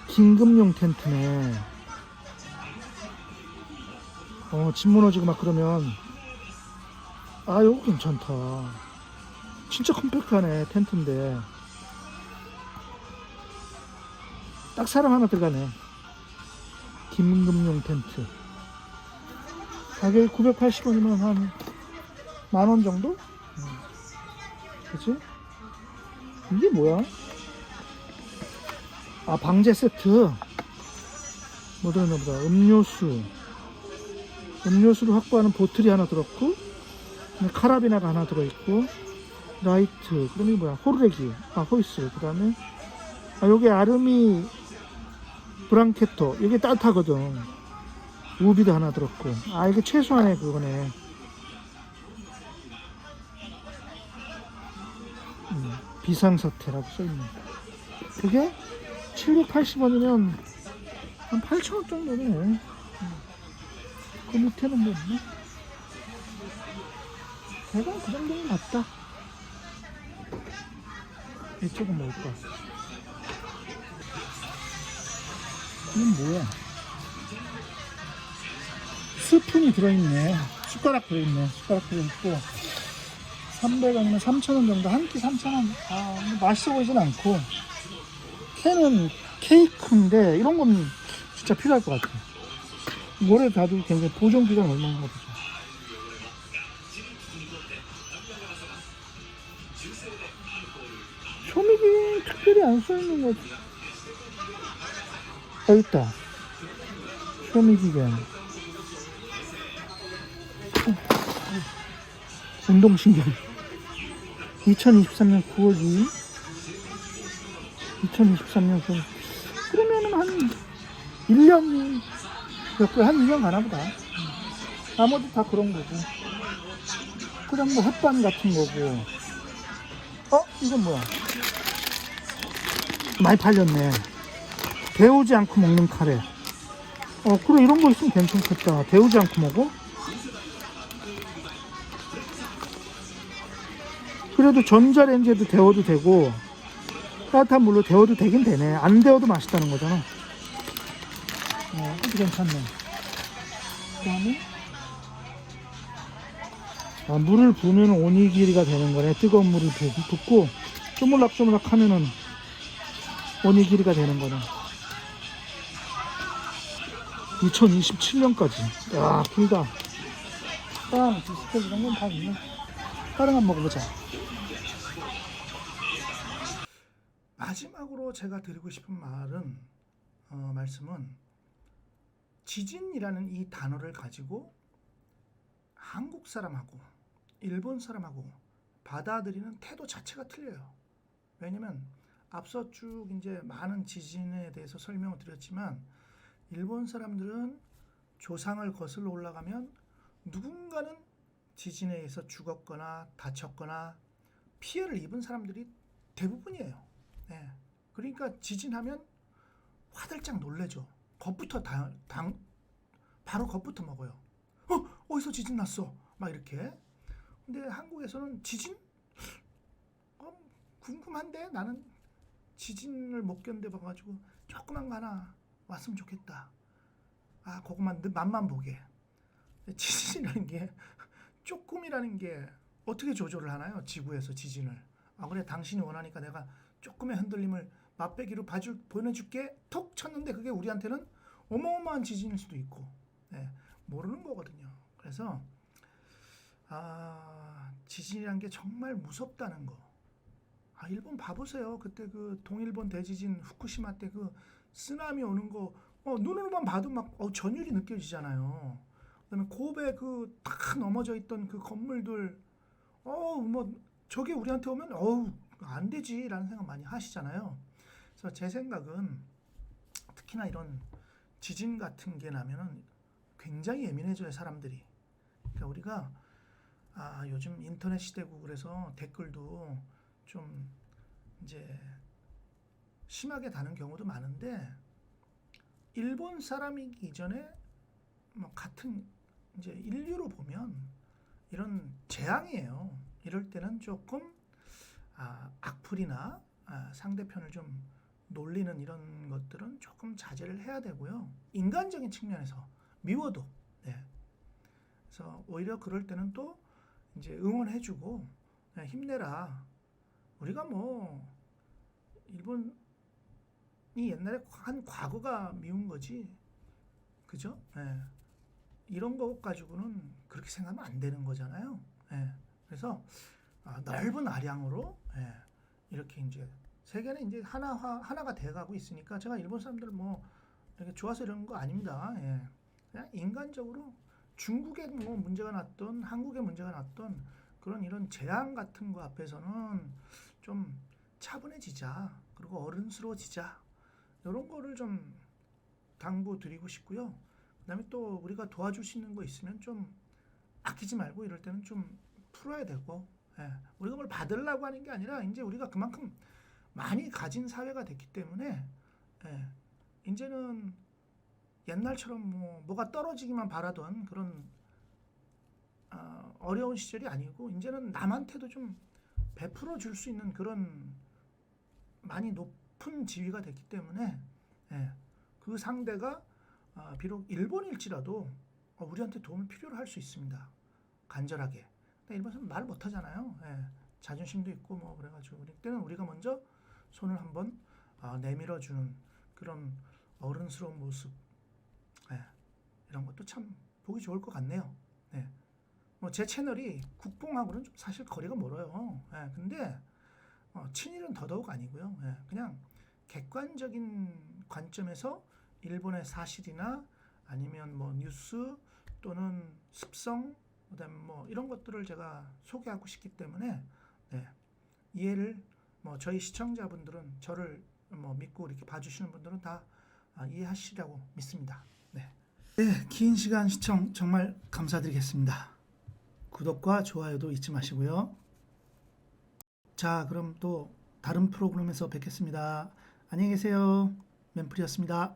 긴급용 텐트네. 집 무너지고 막 그러면. 이거 괜찮다. 진짜 컴팩트하네. 텐트인데 딱 사람 하나 들어가네. 긴급용 텐트. 가격이 980원이면 한 만원 정도? 그치? 이게 뭐야? 방제 세트. 뭐 들었나 보다. 음료수, 음료수를 확보하는 보틀이 하나 들었고, 카라비나가 하나 들어있고, 라이트, 그럼 이게 뭐야? 호르레기, 호이스, 그 다음에, 요게 아르미 브랑케토, 이게 따뜻하거든. 우비도 하나 들었고, 이게 최소한의 그거네. 비상사태라고 써있네. 그게 780원이면 한 8,000원 정도네. 그 밑에는 뭐 없나? 대강 그 정도는 맞다. 이쪽은 뭘까? 이건 뭐야? 스푼이 들어있네. 숟가락 들어있네. 숟가락 들어있고 300원이면 3,000원 정도. 한 끼 3,000원. 맛있어 보이진 않고. 캔은 케이크인데 이런 건 진짜 필요할 것 같아. 뭐래 다도 굉장히 보존기간 얼마인가 보자. 소미기 특별히 안 써있는 거지. 여기 있다. 소미기간. 운동신경. 2023년 9월 2일. 2023년 9월. 그러면은 한 1년, 한 2년 가나보다. 나머지 다 그런 거고. 그냥 뭐 햇반 같은 거고. 이건 뭐야? 많이 팔렸네. 데우지 않고 먹는 카레. 그래, 이런 거 있으면 괜찮겠다. 데우지 않고 먹어? 그래도 전자레인지에도 데워도 되고, 따뜻한 물로 데워도 되긴 되네. 안 데워도 맛있다는 거잖아. 아주 괜찮네. 그 다음에, 물을 부으면 오니기리가 되는 거네. 뜨거운 물을 붓고, 쪼물락쪼물락 하면은 오니기리가 되는 거네. 2027년까지. 야, 길다. 빵, 비스켓 이런 건 다 있네. 다른 거 한번 먹어보자. 마지막으로 제가 드리고 싶은 말씀은 지진이라는 이 단어를 가지고 한국 사람하고 일본 사람하고 받아들이는 태도 자체가 틀려요. 왜냐면 앞서 쭉 이제 많은 지진에 대해서 설명을 드렸지만 일본 사람들은 조상을 거슬러 올라가면 누군가는 지진에 의해서 죽었거나 다쳤거나 피해를 입은 사람들이 대부분이에요. 네. 그러니까 지진하면 화들짝 놀래죠. 겁부터 바로 겁부터 먹어요. 어디서 지진 났어? 막 이렇게. 근데 한국에서는 지진? 궁금한데 나는 지진을 못 견뎌봐가지고 조그만 거 하나 왔으면 좋겠다. 그것만 맛만 보게. 지진이라는 게 조금이라는 게 어떻게 조절을 하나요? 지구에서 지진을. 그래 당신이 원하니까 내가 조금의 흔들림을 맛배기로 보내줄게. 톡 쳤는데 그게 우리한테는 어마어마한 지진일 수도 있고 모르는 거거든요. 그래서 지진이란 게 정말 무섭다는 거. 일본 봐보세요. 그때 그 동일본 대지진 후쿠시마 때 그 쓰나미 오는 거 눈으로만 봐도 막 전율이 느껴지잖아요. 그다음에 고베 그 탁 넘어져 있던 그 건물들 뭐 저게 우리한테 오면 안 되지라는 생각 많이 하시잖아요. 그래서 제 생각은 특히나 이런 지진 같은 게 나면은 굉장히 예민해져요, 사람들이. 그러니까 우리가 요즘 인터넷 시대고 그래서 댓글도 좀 이제 심하게 다는 경우도 많은데 일본 사람이기 이전에 뭐 같은 이제 인류로 보면 이런 재앙이에요. 이럴 때는 조금 악플이나 상대편을 좀 놀리는 이런 것들은 조금 자제를 해야 되고요. 인간적인 측면에서 미워도. 그래서 오히려 그럴 때는 또 이제 응원해주고 힘내라. 우리가 뭐 일본이 옛날에 한 과거가 미운 거지, 그죠? 이런 것 가지고는 그렇게 생각하면 안 되는 거잖아요. 그래서 넓은 아량으로 이렇게 이제 세계는 이제 하나가 돼가고 있으니까 제가 일본 사람들 뭐 이렇게 좋아서 이런 거 아닙니다. 그냥 인간적으로 중국에 뭐 문제가 났던 한국에 문제가 났던 그런 이런 재앙 같은 거 앞에서는 좀 차분해지자. 그리고 어른스러워지자. 이런 거를 좀 당부드리고 싶고요. 그다음에 또 우리가 도와줄 수 있는 거 있으면 좀 아끼지 말고 이럴 때는 좀 풀어야 되고, 예. 우리가 뭘 받으려고 하는 게 아니라 이제 우리가 그만큼 많이 가진 사회가 됐기 때문에, 예. 이제는 옛날처럼 뭐가 떨어지기만 바라던 그런 어려운 시절이 아니고 이제는 남한테도 좀 베풀어 줄 수 있는 그런 많이 높은 지위가 됐기 때문에, 예. 그 상대가 비록 일본일지라도 우리한테 도움을 필요로 할 수 있습니다. 간절하게. 근데 일본 사람 말 못하잖아요. 예. 자존심도 있고 뭐 그래가지고 그때는 우리가 먼저 손을 한번 내밀어주는 그런 어른스러운 모습, 예. 이런 것도 참 보기 좋을 것 같네요. 네. 뭐 제 채널이 국뽕하고는 좀 사실 거리가 멀어요. 예. 근데 친일은 더더욱 아니고요. 예. 그냥 객관적인 관점에서 일본의 사실이나 아니면 뭐 뉴스 또는 습성 그다음에 뭐 이런 것들을 제가 소개하고 싶기 때문에, 네, 이해를 뭐 저희 시청자분들은 저를 뭐 믿고 이렇게 봐주시는 분들은 다 이해하시리라고 믿습니다. 네. 네, 긴 시간 시청 정말 감사드리겠습니다. 구독과 좋아요도 잊지 마시고요. 자, 그럼 또 다른 프로그램에서 뵙겠습니다. 안녕히 계세요. 맨플이었습니다.